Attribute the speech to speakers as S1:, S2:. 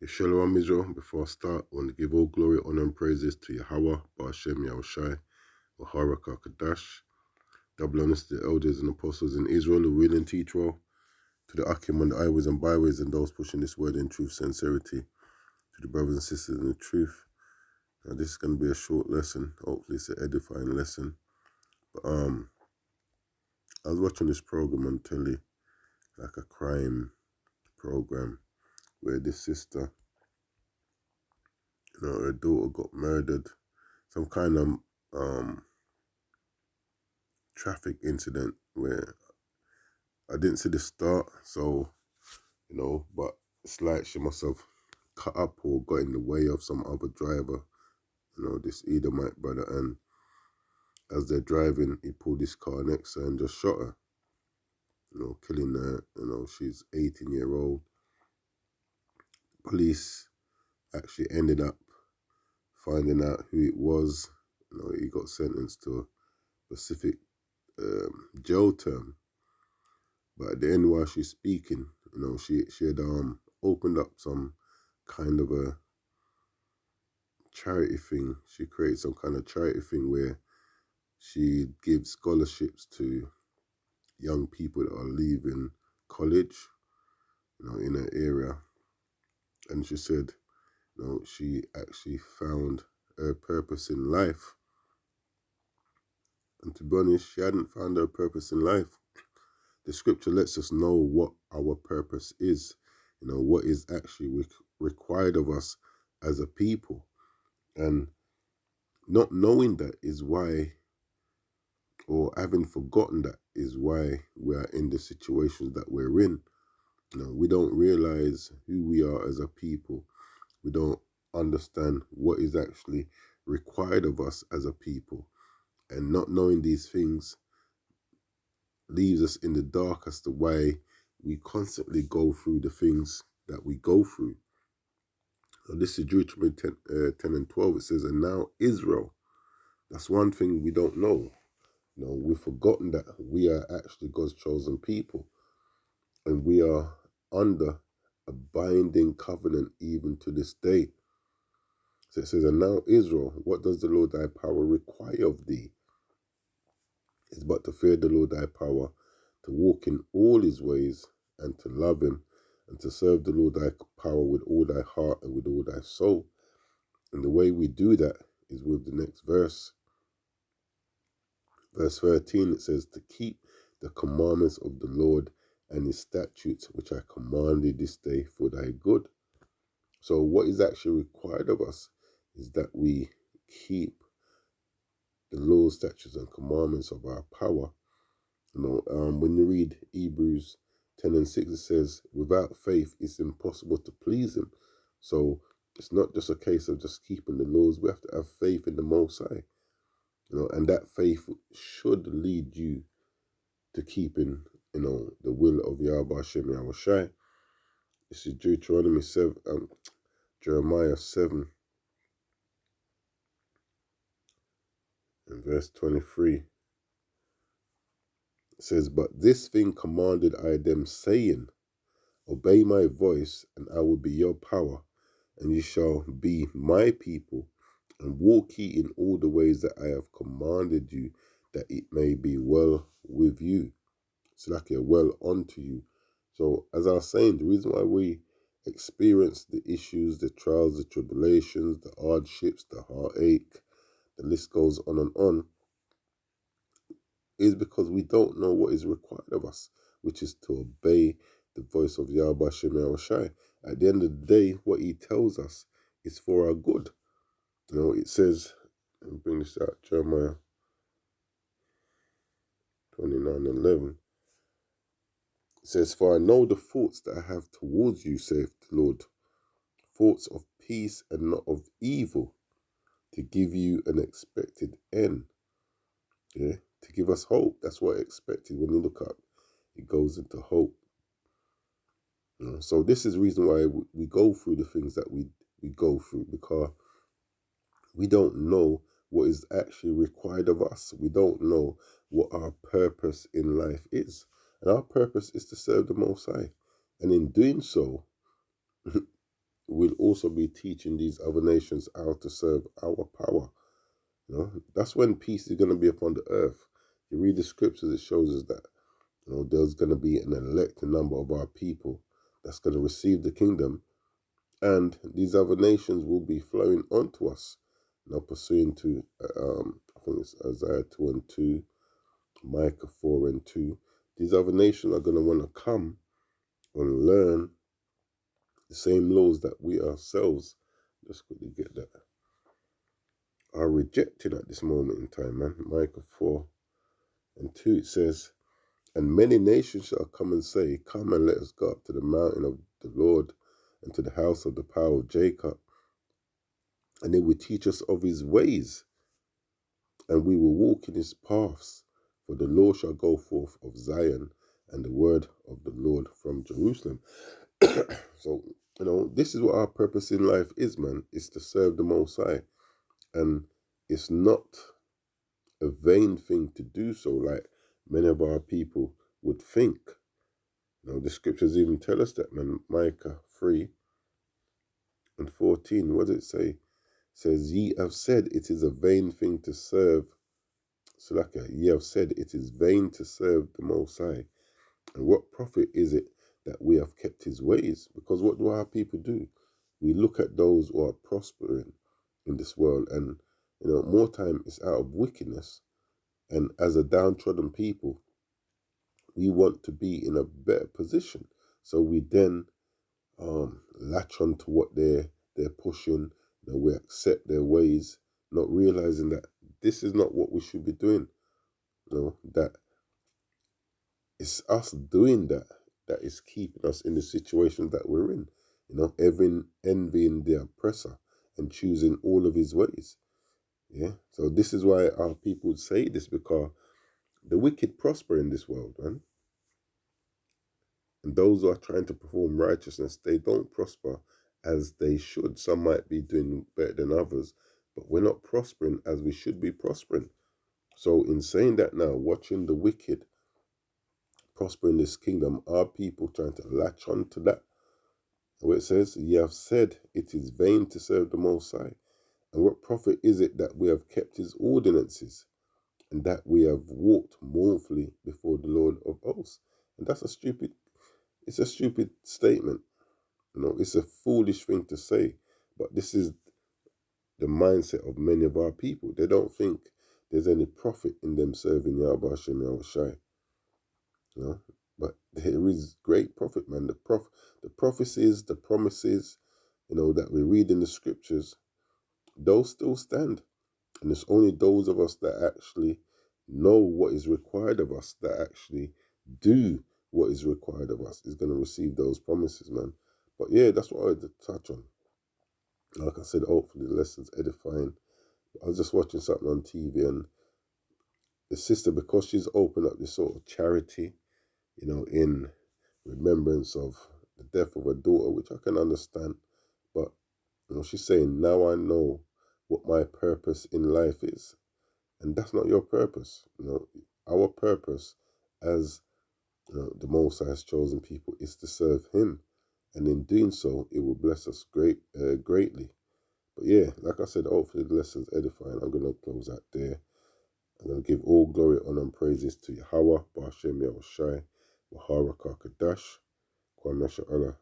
S1: Shalom Israel. Before I start, I want to give all glory, honor, and praises to Yahweh, Ba'ashem Yahushai, Waharaka Kadash. Double honors to the elders and apostles in Israel who will and teach well, to the Akim and the highways and byways and those pushing this word in truth, sincerity, to the brothers and sisters in the truth. Now, this is going to be a short lesson. Hopefully, it's an edifying lesson. But I was watching this program on telly, like a crime program, where this sister, her daughter got murdered. Some kind of traffic incident where I didn't see the start, so but it's like she must have cut up or got in the way of some other driver, this Edomite brother, and as they're driving, he pulled his car next to her and just shot her, killing her. She's 18-year-old. Police actually ended up finding out who it was. He got sentenced to a specific jail term. But at the end, while she's speaking, she had opened up some kind of a charity thing. She created some kind of charity thing where she gives scholarships to young people that are leaving college, in her area. And she said, she actually found her purpose in life. And to be honest, she hadn't found her purpose in life. The scripture lets us know what our purpose is, what is actually required of us as a people. And not knowing that is why, or having forgotten that is why we are in the situations that we're in. We don't realize who we are as a people. We don't understand what is actually required of us as a people. And not knowing these things leaves us in the dark as to why we constantly go through the things that we go through. And this is Deuteronomy 10 and 12. It says, and now Israel. That's one thing we don't know. We've forgotten that we are actually God's chosen people. And we are under a binding covenant even to this day. So it says, and now Israel, what does the Lord thy power require of thee? It's but to fear the Lord thy power, to walk in all his ways, and to love him, and to serve the Lord thy power with all thy heart and with all thy soul. And the way we do that is with the next verse. Verse 13, it says, to keep the commandments of the Lord and his statutes, which I commanded this day for thy good. So what is actually required of us is that we keep the laws, statutes, and commandments of our power. When you read Hebrews 10 and 6, it says, without faith, it's impossible to please him. So it's not just a case of just keeping the laws. We have to have faith in the Most High. And that faith should lead you to keeping, the will of Yahweh Hashem Yahushai. This is Deuteronomy 7, Jeremiah 7 and verse 23. It says, but this thing commanded I them, saying, obey my voice, and I will be your power, and you shall be my people, and walk ye in all the ways that I have commanded you, that it may be well with you. It's like you're well unto you. So, as I was saying, the reason why we experience the issues, the trials, the tribulations, the hardships, the heartache, the list goes on, is because we don't know what is required of us, which is to obey the voice of Yahweh Hashem Yahushai. At the end of the day, what he tells us is for our good. It says, let me bring this out, Jeremiah 29:11. It says, for I know the thoughts that I have towards you, saith the Lord, thoughts of peace and not of evil, to give you an expected end. Yeah, to give us hope. That's what expected. When you look up, it goes into hope. So this is the reason why we go through the things that we go through, because we don't know what is actually required of us. We don't know what our purpose in life is. And our purpose is to serve the Most High. And in doing so, we'll also be teaching these other nations how to serve our power. That's when peace is going to be upon the earth. You read the scriptures, it shows us that there's going to be an elected number of our people that's going to receive the kingdom, and these other nations will be flowing onto us. Pursuing to, I think it's Isaiah 2:2, Micah 4:2. These other nations are going to want to come and learn the same laws that we ourselves, just quickly get that, are rejecting at this moment in time, man. Micah 4:2, it says, "And many nations shall come and say, Come and let us go up to the mountain of the Lord and to the house of the power of Jacob. And he will teach us of his ways, and we will walk in his paths. For the law shall go forth of Zion, and the word of the Lord from Jerusalem." So, this is what our purpose in life is, man. It's to serve the Most High. And it's not a vain thing to do so, like many of our people would think. The scriptures even tell us that, man. Micah 3:14. What does it say? It says, "Ye have said it is a vain thing to serve." Salaka, "Ye have said it is vain to serve the Most High. And what profit is it that we have kept his ways?" Because what do our people do? We look at those who are prospering in this world, and more time it's out of wickedness. And as a downtrodden people, we want to be in a better position. So we then latch on to what they're pushing. We accept their ways, not realizing that this is not what we should be doing. That it's us doing that is keeping us in the situation that we're in. Envying the oppressor and choosing all of his ways. Yeah. So this is why our people say this, because the wicked prosper in this world, man. And those who are trying to perform righteousness, they don't prosper as they should. Some might be doing better than others, but we're not prospering as we should be prospering. So in saying that now, watching the wicked prosper in this kingdom, are people trying to latch on to that? Where it says, "Ye have said it is vain to serve the Most High. And what profit is it that we have kept his ordinances, and that we have walked mournfully before the Lord of hosts?" And it's a stupid statement. It's a foolish thing to say. But this is the mindset of many of our people. They don't think there's any profit in them serving Yahweh Hashem Yahushai. But there is great profit, man. The prophecies, the promises, that we read in the scriptures, those still stand. And it's only those of us that actually know what is required of us, that actually do what is required of us, is going to receive those promises, man. But yeah, that's what I wanted to touch on. Like I said, hopefully the lesson's edifying. I was just watching something on TV, and the sister, because she's opened up this sort of charity, in remembrance of the death of her daughter, which I can understand. But, she's saying, now I know what my purpose in life is. And that's not your purpose. Our purpose as the Most High's chosen people is to serve him. And in doing so, it will bless us greatly. But yeah, like I said, hopefully the lesson's edifying. I'm going to close out there. I'm going to give all glory, honor, and praises to Yahweh, Ba'ashem Yahushai, Wahara Kakadash, Kwame Allah.